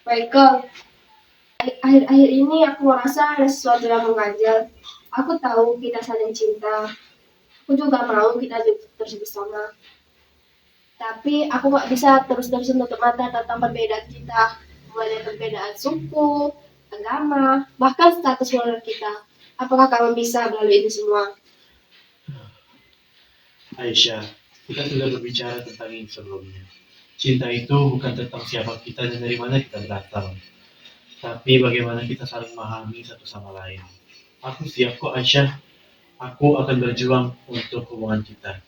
Michael, akhir-akhir ini aku merasa ada sesuatu yang mengganjal. Aku tahu kita saling cinta. Aku juga mau kita terus bersama. Tapi aku gak bisa terus-terusan tutup mata tentang perbedaan kita. Mulai dari perbedaan suku, agama, bahkan status keluarga kita. Apakah kamu bisa melalui ini semua? Aisyah, kita sudah berbicara tentang ini sebelumnya. Cinta itu bukan tentang siapa kita dan dari mana kita berasal, tapi bagaimana kita saling memahami satu sama lain. Aku siap kok Aisyah, aku akan berjuang untuk hubungan kita.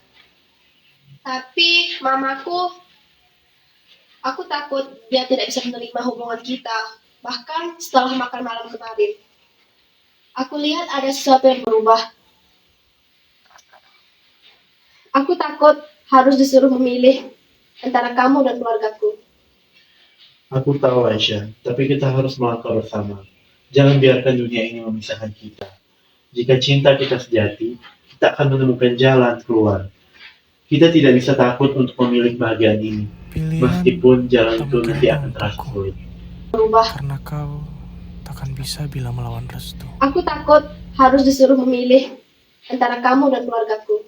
Tapi mamaku, aku takut dia tidak bisa menerima hubungan kita. Bahkan setelah makan malam kemarin, aku lihat ada sesuatu yang berubah. Aku takut harus disuruh memilih antara kamu dan keluargaku. Aku tahu Aisyah, tapi kita harus melangkah bersama. Jangan biarkan dunia ini memisahkan kita. Jika cinta kita sejati, kita akan menemukan jalan keluar. Kita tidak bisa takut untuk memilih bahagian ini, Pilihan meskipun jalan tak itu mungkin nanti ada akan terasa untukku, sulit. Berubah. karena kau takkan bisa bila melawan restu. Aku takut harus disuruh memilih antara kamu dan keluargaku.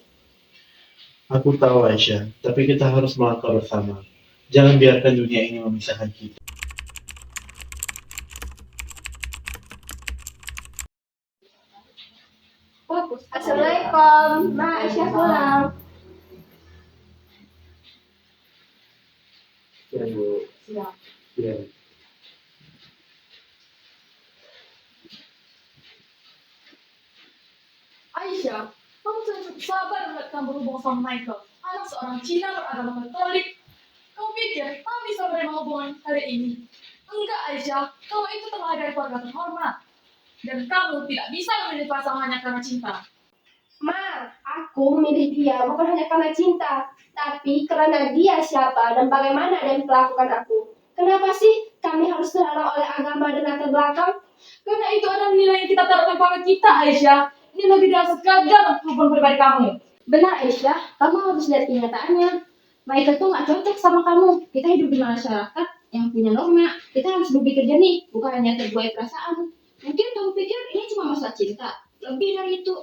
Aku tahu Aisyah, tapi kita harus melangkah bersama. Jangan biarkan dunia ini memisahkan kita. Assalamualaikum, Ma Aisyah pulang. Ya, Bu. Siap. Ya. Aisyah, kamu sudah cukup sabar melihat kamu berhubungan sama Michael, anak seorang Cina beragama Katolik. Kamu pikir kamu bisa menerima hubungan hari ini? Enggak, Aisyah. Kamu itu terlahir dari keluarga terhormat. Dan kamu tidak bisa memilih pasangan hanya karena cinta. Ma, aku memilih dia bukan hanya karena cinta, tapi karena dia siapa dan bagaimana dia memperlakukan aku. Kenapa sih kami harus terhalang oleh agama dan latar belakang? Karena itu adalah nilai yang kita taruhkan pada kita, Aisyah. Ini lebih dari sekadar hubungan pribadi kamu. Benar Aisyah, kamu harus lihat kenyataannya. Michael tuh gak cocok sama kamu. Kita hidup di masyarakat yang punya norma. Kita harus berpikir jernih, bukan hanya terbuai perasaan. Mungkin kamu pikir ini cuma masalah cinta. Lebih dari itu.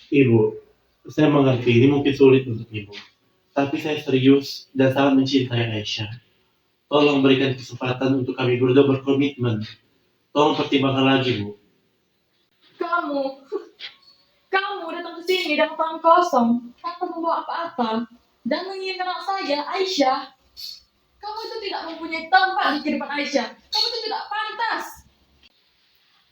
Ibu, saya mengerti ini mungkin sulit untuk Ibu. Tapi saya serius dan sangat mencintai Aisyah. Tolong berikan kesempatan untuk kami berdua berkomitmen. Tolong pertimbangkan lagi, Bu. Kamu datang ke sini dengan tangan kosong, tanpa membawa apa-apa, dan menginginkan anak saya, Aisyah. Kamu itu tidak mempunyai tempat di kehidupan Aisyah. Kamu itu tidak pantas.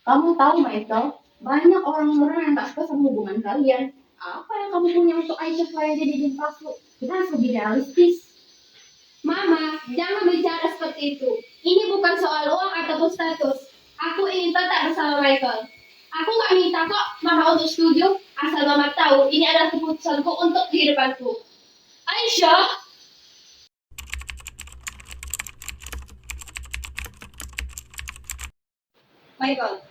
Kamu tahu Michael, banyak orang-orang yang tak suka sama hubungan kalian. Apa yang kamu punya untuk Aisyah selain jadi bintang palsu? Kita harus lebih realistis. Mama, jangan bicara seperti itu. Ini bukan soal uang ataupun status. Aku ingin tetap bersama Michael. Aku gak minta kok Mama untuk setuju, asal Mama tahu ini adalah keputusanku untuk kehidupanku. Aisyah, Michael,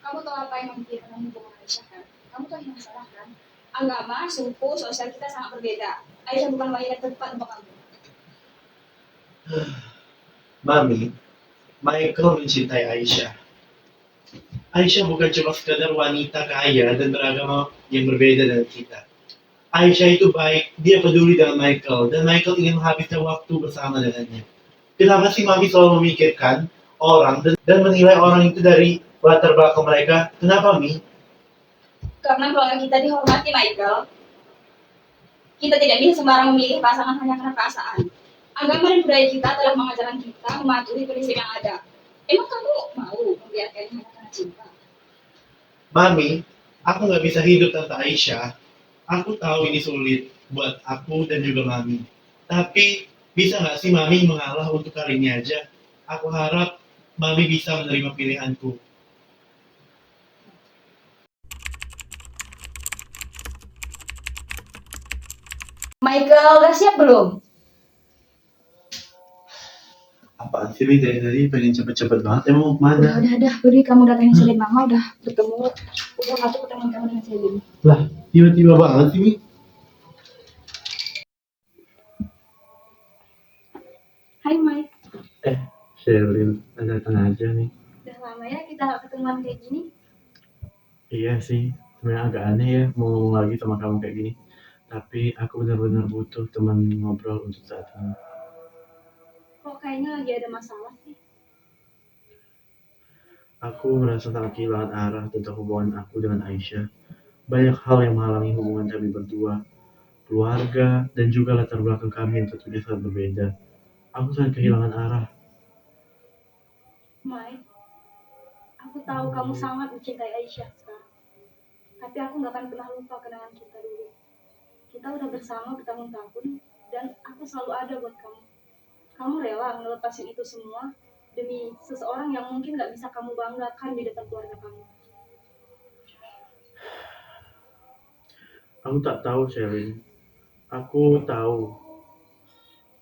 kamu tahu apa yang membedakan hubungan Aisyah kan? Kamu tahu yang salah kan? Agama, suku, sosial kita sangat berbeda. Aisyah bukan wanita yang tepat untuk kamu. Mami, Michael mencintai Aisyah. Aisyah bukan cuma sekedar wanita kaya dan beragama yang berbeda dari kita. Aisyah itu baik, dia peduli dengan Michael, dan Michael ingin menghabiskan waktu bersama dengannya. Kenapa sih Mami selalu memikirkan orang dan menilai orang itu dari latar belakang mereka? Kenapa, Mi? Karena keluarga kita dihormati, Michael. Kita tidak bisa sembarang memilih pasangan hanya karena perasaan. Agama dan budaya kita telah mengajarkan kita mematuhi prinsip yang ada. Emang kamu mau membiarkannya hanya karena cinta? Mami, aku nggak bisa hidup tanpa Aisyah. Aku tahu ini sulit buat aku dan juga Mami. Tapi bisa nggak sih Mami mengalah untuk kali ini aja? Aku harap Mami bisa menerima pilihanku. Michael, udah siap belum? Apaan sih Mi dari tadi pengen cepet-cepet banget emang mau kemana? Udah, beri kamu datangin Selin Mama udah bertemu. Udah ngatur pertemuan kamu dengan Selin. Lah, tiba-tiba banget sih Mi. Hai Mike. Sherlyn, datang aja nih. Udah lama ya kita gak ketemuan kayak gini. Iya sih, sebenarnya agak aneh ya mau ngomong lagi sama kamu kayak gini. Tapi aku benar-benar butuh teman ngobrol untuk saat ini. Kok kayaknya lagi ada masalah sih? Aku merasa sangat kehilangan arah tentang hubungan aku dengan Aisyah. Banyak hal yang menghalangi hubungan kami berdua, keluarga, dan juga latar belakang kami yang tentunya sangat berbeda. Aku sangat kehilangan arah. Mike, aku tahu kamu sangat mencintai Aisyah sekarang. Tapi aku gak akan pernah lupa kenangan kita dulu. Kita udah bersama bertahun-tahun dan aku selalu ada buat kamu. Kamu rela ngelepasin itu semua demi seseorang yang mungkin gak bisa kamu banggakan di depan keluarga kamu. Aku tak tahu, Sherlyn. Aku tahu.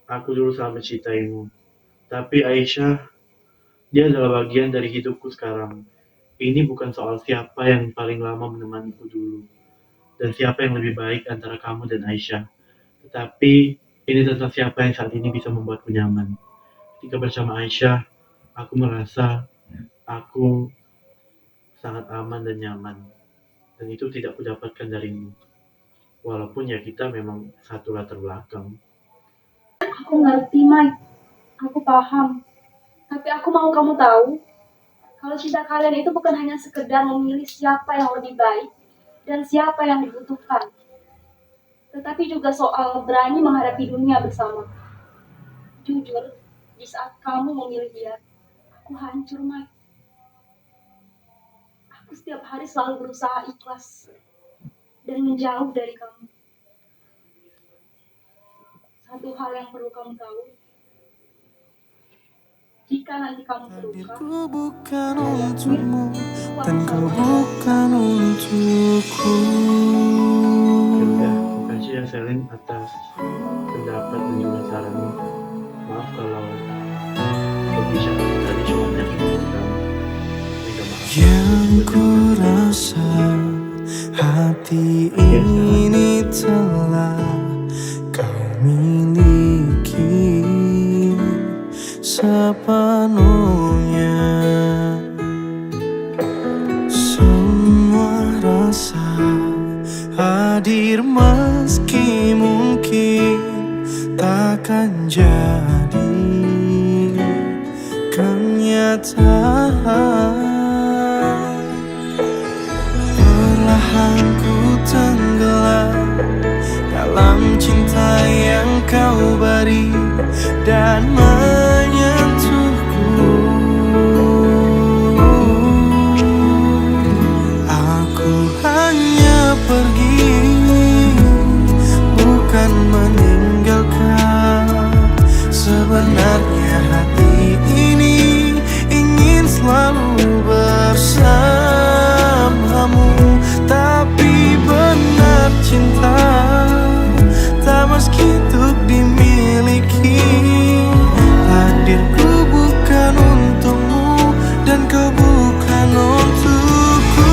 Aku dulu sangat mencintaimu. Tapi Aisyah, dia adalah bagian dari hidupku sekarang. Ini bukan soal siapa yang paling lama menemaniku dulu. Dan siapa yang lebih baik antara kamu dan Aisyah. Tetapi ini tentang siapa yang saat ini bisa membuatku nyaman. Ketika bersama Aisyah, aku merasa aku sangat aman dan nyaman. Dan itu tidak kudapatkan darimu. Walaupun ya kita memang satu latar belakang. Aku ngerti, Mike. Aku paham. Tapi aku mau kamu tahu, kalau cinta kalian itu bukan hanya sekedar memilih siapa yang lebih baik dan siapa yang dibutuhkan. Tetapi juga soal berani menghadapi dunia bersama. Jujur, di saat kamu memilih dia, aku hancur, Mike. Aku setiap hari selalu berusaha ikhlas dan menjauh dari kamu. Satu hal yang perlu kamu tahu, jika nanti kamu terluka, Hadirku bukan untukmu dan kau bukan untukku. Yaudah, makasih ya Sherlyn atas pendapat dan juga saranmu. Maaf kalau pembicaraan tadi cuma menyakitkan kamu. Minta maaf. Yang ku rasa hati ini telah kau miliki sepenuhnya. Semua rasa hadir meski mungkin takkan jadi kenyataan. Perlahan ku tenggelam dalam cinta yang kau beri dan menyentuhku. Aku hanya pergi, bukan meninggalkan. Sebenarnya hati ini ingin selalu bersamamu. Tapi benar cinta tak meski untuk dimiliki. Hadirku bukan untukmu dan kau bukan untukku.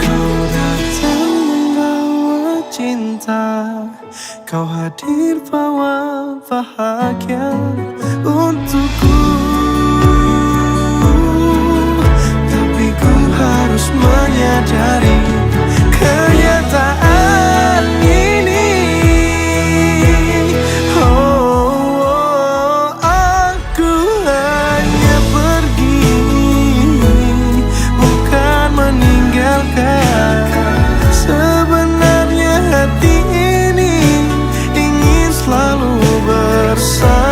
Kau datang membawa cinta, kau hadir bawa bahagia untukku. Tapi ku harus menyadari kenyataan ini. Aku hanya pergi, bukan meninggalkan. Sebenarnya hati ini ingin selalu bersamamu.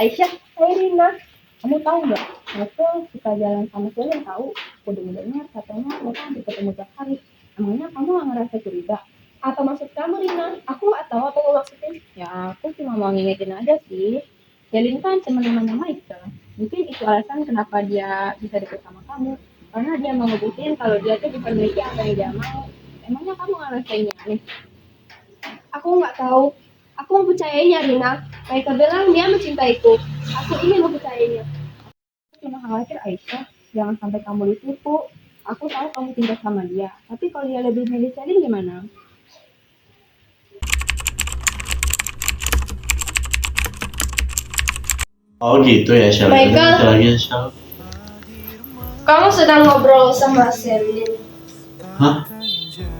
Aisyah, saya Rina. Kamu tahu nggak? Aku suka jalan sama Selin tahu. Aku dengar katanya mereka hampir ketemu tiap hari. Emangnya kamu nggak ngerasa curiga? Apa maksud kamu, Rina? Aku nggak tahu apa kamu maksudin. Ya, aku cuma mau ngingetin aja sih. Selin kan teman-temannya Michael. Mungkin itu alasan kenapa dia bisa deket sama kamu. Karena dia mau ngebuktiin kalau dia tuh bisa memiliki apa yang dia mau. Emangnya kamu nggak ngerasainnya aneh? Aku nggak tahu. Aku mempercayainya, Rina. Michael bilang dia mencintaiku. Aku ingin mempercayainya. Aku cuma khawatir, Aisyah. Jangan sampai kamu ditipu. Aku tahu kamu cinta sama dia. Tapi kalau dia lebih milih Selin gimana? Oh gitu ya, Shell. Michael. Bentar lagi ya, Shell. Kamu sedang ngobrol sama Selin. Hah?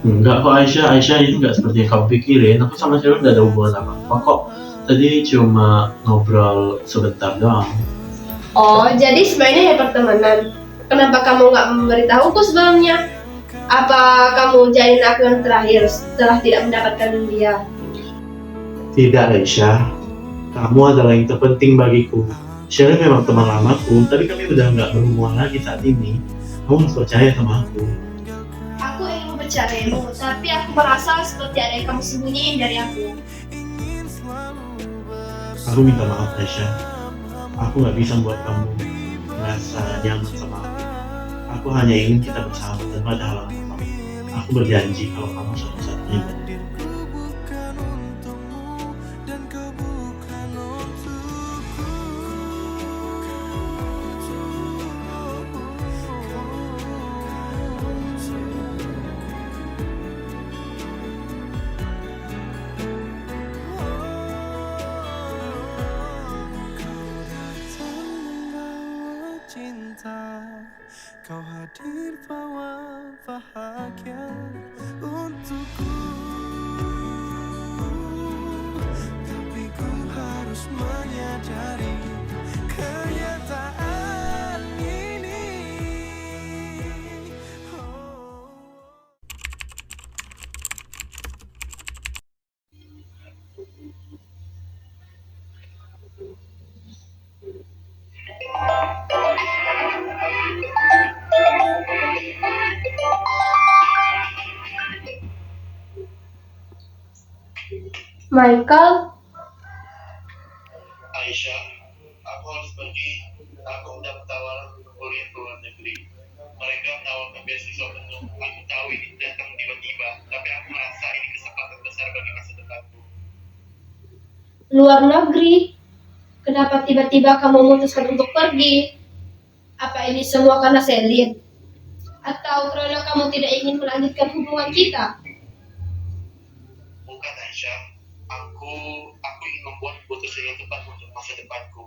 Enggak kok Aisyah ini nggak seperti yang kamu pikirin. Aku sama Sheryl nggak ada hubungan apa-apa kok. Tadi cuma ngobrol sebentar doang. Oh, jadi sebenarnya ya pertemanan. Kenapa kamu nggak memberitahuku sebelumnya? Apa kamu jalin aku yang terakhir setelah tidak mendapatkan dia? Tidak Aisyah, kamu adalah yang terpenting bagiku. Sheryl memang teman lamaku, tapi kami udah nggak berhubungan lagi saat ini. Kamu harus percaya sama aku. Aku ingin mempercayaimu, tapi aku merasa seperti ada yang kamu sembunyiin dari aku. Aku minta maaf Aisyah. Aku nggak bisa membuat kamu merasa nyaman sama aku. Aku hanya ingin kita bersama tanpa ada halangan apapun. Aku berjanji kalau kamu satu-satunya. Cinta, kau hadir bawa bahagia untukku. Tapi ku harus menyadari kenyataan ini. Michael, Aisyah, aku harus pergi. Aku mendapat tawaran untuk kuliah ke luar negeri. Mereka menawarkan beasiswa penuh. Aku tahu ini datang tiba-tiba, tapi aku merasa ini kesempatan besar bagi masa depanku. luar negeri. Kenapa tiba-tiba kamu memutuskan untuk pergi? Apa ini semua karena Selin? Atau karena kamu tidak ingin melanjutkan hubungan kita? Bukan Aisyah, aku ingin membuat keputusan yang tepat untuk masa depanku,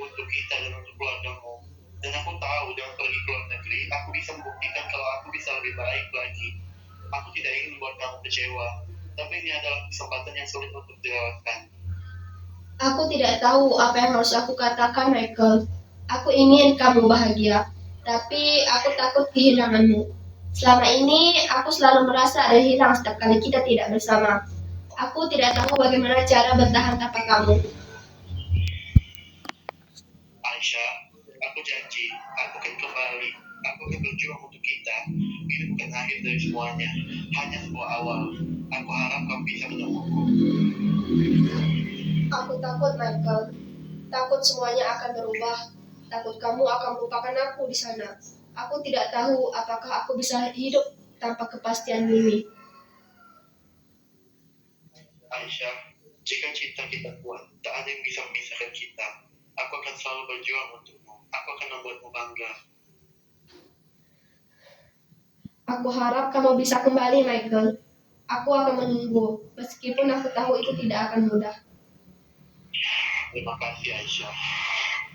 untuk kita dan untuk keluargamu. Dan aku tahu dengan pergi ke luar negeri, aku bisa membuktikan kalau aku bisa lebih baik lagi. Aku tidak ingin membuat kamu kecewa, tapi ini adalah kesempatan yang sulit untuk dilewatkan. Aku tidak tahu apa yang harus aku katakan, Michael. Aku ingin kamu bahagia, tapi aku takut kehilanganmu. Selama ini, aku selalu merasa ada hilang setiap kali kita tidak bersama. Aku tidak tahu bagaimana cara bertahan tanpa kamu. Aisyah, aku janji, aku akan kembali. Aku akan berjuang untuk kita. Ini bukan akhir dari semuanya, hanya sebuah awal. Aku harap kamu bisa menemuku. Aku takut, Michael. Takut semuanya akan berubah. Takut kamu akan melupakan aku di sana. Aku tidak tahu apakah aku bisa hidup tanpa kepastian ini. Aisyah, jika cinta kita kuat, tak ada yang bisa memisahkan kita. Aku akan selalu berjuang untukmu. Aku akan membuatmu bangga. Aku harap kamu bisa kembali, Michael. Aku akan menunggu, meskipun aku tahu itu tidak akan mudah. Terima kasih Aisyah.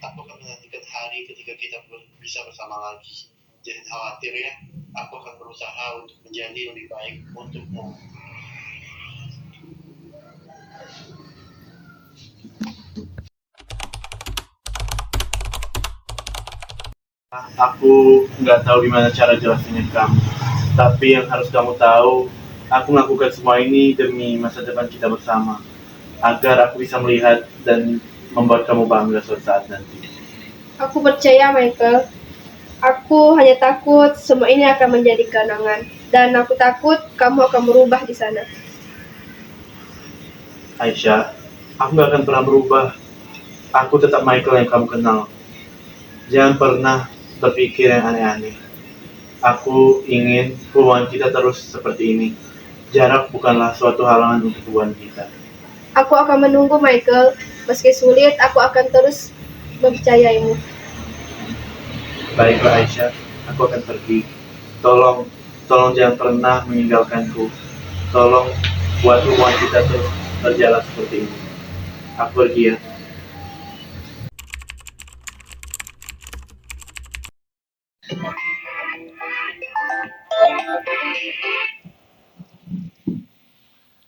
Aku akan menantikan hari ketika kita bisa bersama lagi. Jangan khawatir ya, aku akan berusaha untuk menjadi lebih baik untukmu. Aku nggak tahu gimana cara jelasinnya ke kamu. Tapi yang harus kamu tahu, aku melakukan semua ini demi masa depan kita bersama. Agar aku bisa melihat dan membuat kamu bangga suatu saat nanti. Aku percaya, Michael. Aku hanya takut semua ini akan menjadi kenangan. Dan aku takut kamu akan berubah di sana. Aisyah, aku gak akan pernah berubah. Aku tetap Michael yang kamu kenal. Jangan pernah berpikir yang aneh-aneh. Aku ingin hubungan kita terus seperti ini. Jarak bukanlah suatu halangan untuk hubungan kita. Aku akan menunggu, Michael. Meski sulit, aku akan terus mempercayaimu. Baiklah Aisyah, aku akan pergi. Tolong jangan pernah meninggalkanku. Tolong buat hubungan kita terus berjalan seperti ini. Aku pergi ya.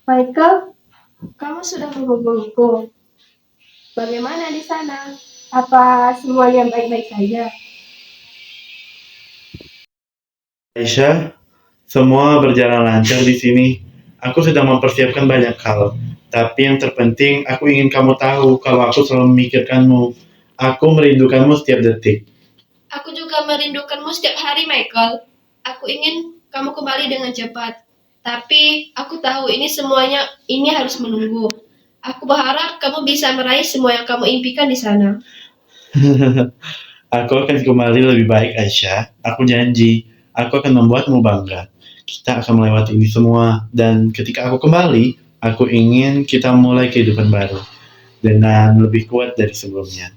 Michael, kamu sudah menghubungiku. Bagaimana di sana? Apa semuanya baik-baik saja? Aisyah, semua berjalan lancar di sini. Aku sedang mempersiapkan banyak hal. Tapi yang terpenting, aku ingin kamu tahu kalau aku selalu memikirkanmu. Aku merindukanmu setiap detik. Aku juga merindukanmu setiap hari, Michael. Aku ingin kamu kembali dengan cepat. Tapi aku tahu ini harus menunggu. Aku berharap kamu bisa meraih semua yang kamu impikan di sana. Aku akan kembali lebih baik Aisyah. Aku janji. Aku akan membuatmu bangga. Kita akan melewati ini semua. Dan ketika aku kembali, aku ingin kita mulai kehidupan baru. Dengan lebih kuat dari sebelumnya.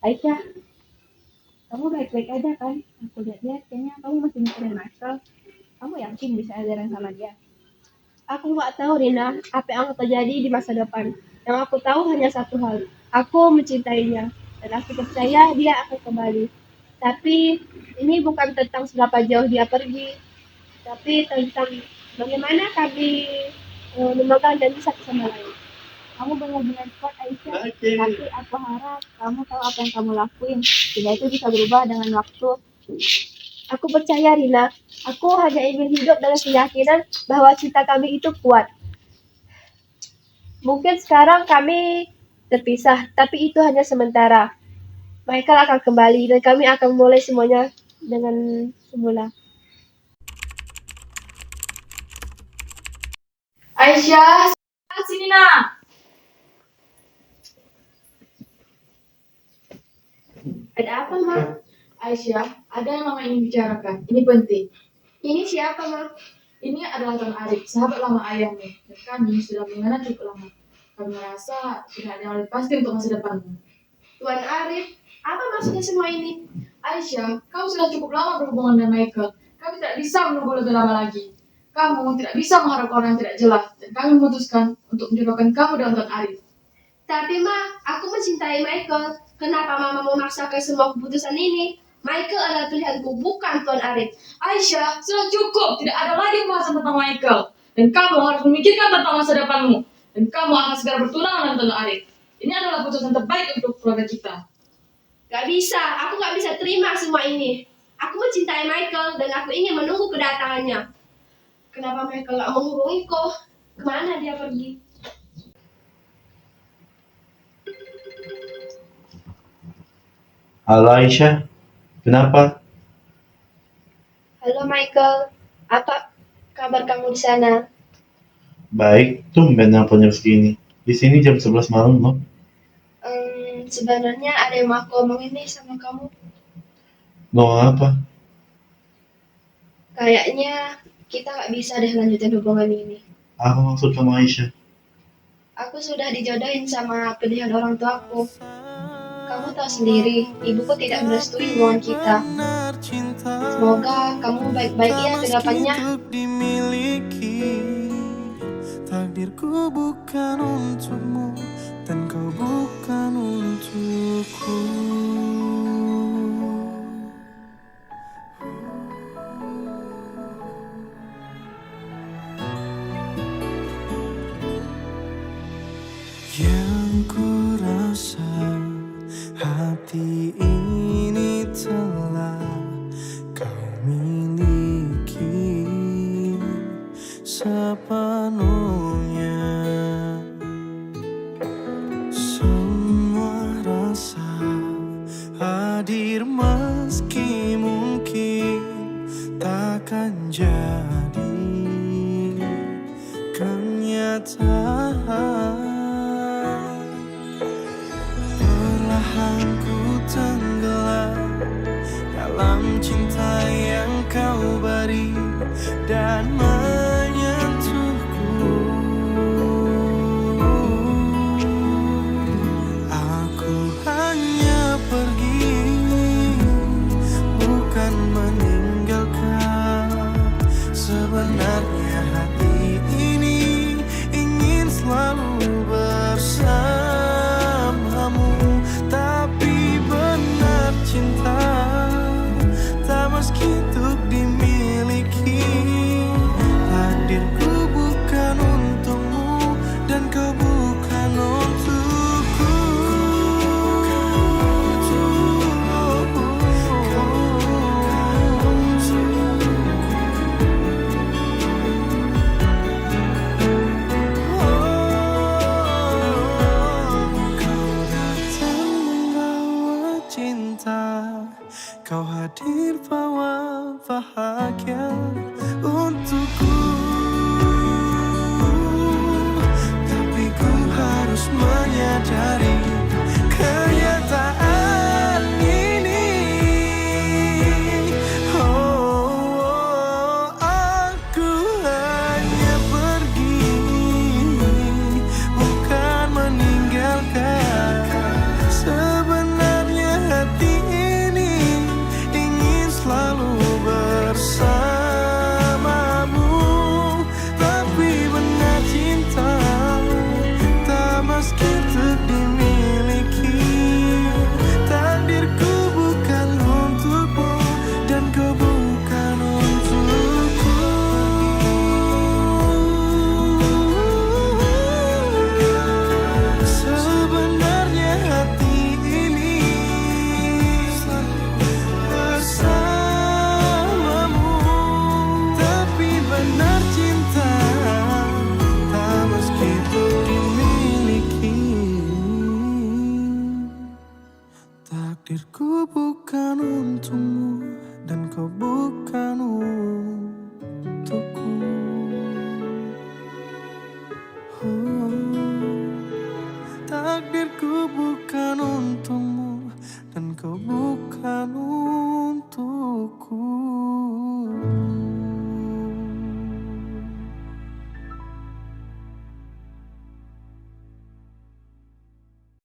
Aisyah, kamu baik-baik aja kan? Aku lihat-lihat kayaknya kamu masih mikirin Michael. Kamu yakin bisa jalan sama dia? Aku nggak tahu, Rina, apa yang akan terjadi di masa depan. Yang aku tahu hanya satu hal. Aku mencintainya. Dan aku percaya dia akan kembali. Tapi ini bukan tentang seberapa jauh dia pergi. Tapi tentang bagaimana kami memegang janji satu sama lain. Kamu benar-benar kuat Aisyah. Tapi aku harap kamu tahu apa yang kamu lakuin. Tidak itu bisa berubah dengan waktu. Aku percaya, Rina. Aku hanya ingin hidup dengan keyakinan bahwa cinta kami itu kuat. Mungkin sekarang kami terpisah, tapi itu hanya sementara. Michael akan kembali dan kami akan mulai semuanya dengan semula. Aisyah, sini nak. Ada apa, Ma? Aisyah, ada yang mama ingin bicarakan. Ini penting. Ini siapa, Ma? Ini adalah Tuan Arif, sahabat lama ayahmu. Dan kami sudah mengenal cukup lama. Kami merasa sudah ada yang lebih pasti untuk masa depanmu. Tuan Arif, apa maksudnya semua ini? Aisyah, kamu sudah cukup lama berhubungan dengan Michael. Kami tidak bisa menunggu lebih lama lagi. Kamu tidak bisa mengharapkan orang yang tidak jelas. Dan kami memutuskan untuk menjodohkan kamu dengan Tuan Arif. Tapi, Ma, aku mencintai Michael. Kenapa Mama memaksakan semua keputusan ini? Michael adalah pilihanku, bukan Tuan Arif. Aisyah, sudah cukup. Tidak ada lagi pembahasan tentang Michael. Dan kamu harus memikirkan tentang masa depanmu. Dan kamu akan segera bertunangan dengan Tuan Arif. Ini adalah keputusan terbaik untuk keluarga kita. Gak bisa, aku gak bisa terima semua ini. Aku mencintai Michael dan aku ingin menunggu kedatangannya. Kenapa Michael gak menghubungiku? Kemana dia pergi? Halo Aisyah, kenapa? Halo Michael, apa kabar kamu di sana? Baik, tumben nelponnya segini. Di sini jam 11 malam loh. Sebenarnya ada yang mau aku omongin nih sama kamu. Mau apa? Kayaknya kita gak bisa deh lanjutin hubungan ini. Apa maksud kamu Aisyah? Aku sudah dijodohin sama pilihan orang tuaku. Kamu tahu sendiri, ibuku tidak merestui hubungan kita. Semoga kamu baik-baik ya ke depannya. Takdirku bukan untukmu dan kau bukan untukku. Yang ku rasa hati ini telah kau miliki. hadir meski mungkin takkan jadi kenyataan. Perlahan ku tenggelam dalam cinta yang kau beri dan menyentuhku. Aku hanya pergi, bukan meninggalkan. Sebenarnya hati ini ingin selalu bersamamu, tapi benar cinta tak meski untuk dimiliki. Takdirku bukan untukmu dan kau bukan untukku. Kau datang membawa cinta, kau hadir bawa bahagia untukku. Tapi ku harus menyadari kenyataan ini. Aku hanya pergi, bukan meninggalkan. Sebenarnya hati ini ingin selalu bersamamu, tapi benar cinta tak meski untuk dimiliki. Takdirku bukan untukmu dan kau bukan untukku. Sebenarnya hati ini bersamamu, tapi benar cinta tak meski untuk dimiliki. Takdirku bukan untukmu dan kau bukan untukku.